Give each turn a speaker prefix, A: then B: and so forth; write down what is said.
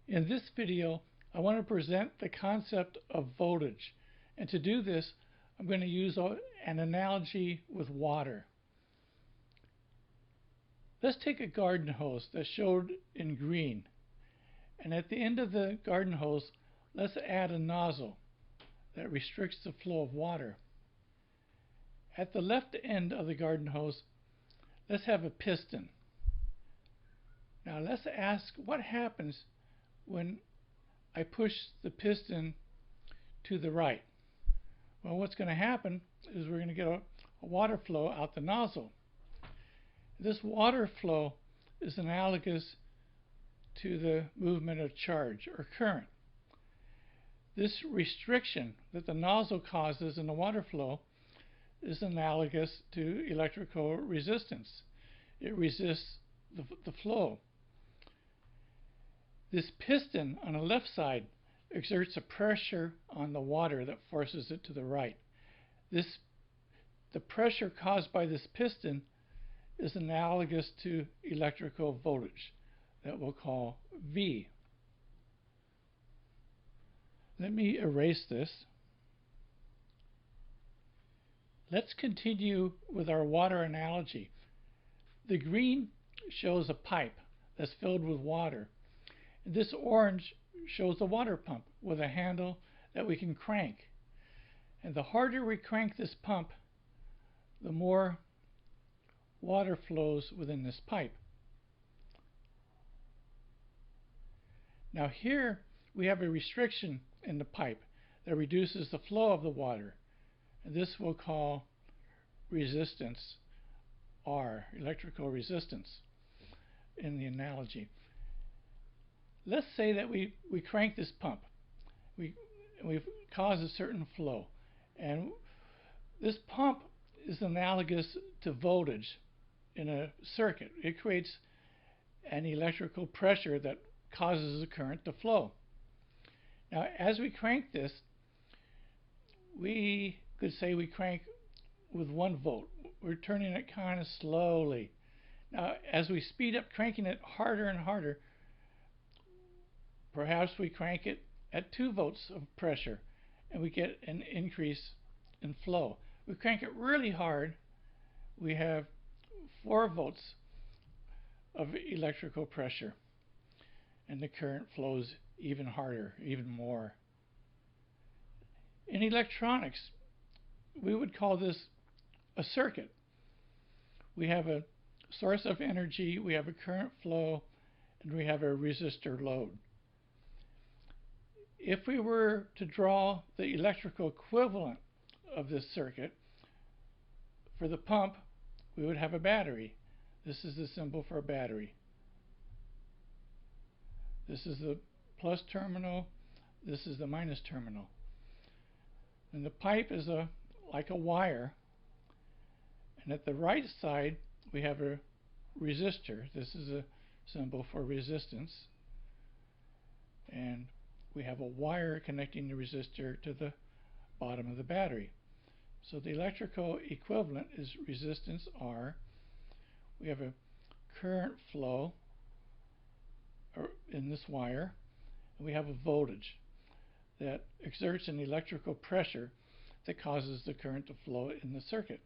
A: In this video, I want to present the concept of voltage, and to do this, I'm going to use an analogy with water. Let's take a garden hose that's showed in green, and at the end of the garden hose, let's add a nozzle that restricts the flow of water. At the left end of the garden hose, let's have a piston. Now let's ask what happens when I push the piston to the right. Well, what's going to happen is we're going to get a water flow out the nozzle. This water flow is analogous to the movement of charge or current. This restriction that the nozzle causes in the water flow is analogous to electrical resistance. It resists the flow. This piston on the left side exerts a pressure on the water that forces it to the right. The pressure caused by this piston is analogous to electrical voltage that we'll call V. Let me erase this. Let's continue with our water analogy. The green shows a pipe that's filled with water. This orange shows a water pump with a handle that we can crank. And the harder we crank this pump, the more water flows within this pipe. Now here we have a restriction in the pipe that reduces the flow of the water. And this we'll call resistance R, electrical resistance in the analogy. Let's say that we crank this pump. We've caused a certain flow. And this pump is analogous to voltage in a circuit. It creates an electrical pressure that causes the current to flow. Now, as we crank this, we could say we crank with 1 volt. We're turning it kind of slowly. Now, as we speed up cranking it harder and harder, perhaps we crank it at 2 volts of pressure and we get an increase in flow. We crank it really hard, we have 4 volts of electrical pressure, and the current flows even harder, even more. In electronics, we would call this a circuit. We have a source of energy, we have a current flow, and we have a resistor load. If we were to draw the electrical equivalent of this circuit, for the pump, we would have a battery. This is the symbol for a battery. This is the plus terminal, this is the minus terminal. And the pipe is like a wire, and at the right side we have a resistor. This is a symbol for resistance, and we have a wire connecting the resistor to the bottom of the battery. So the electrical equivalent is resistance R. We have a current flow in this wire, and we have a voltage that exerts an electrical pressure that causes the current to flow in the circuit.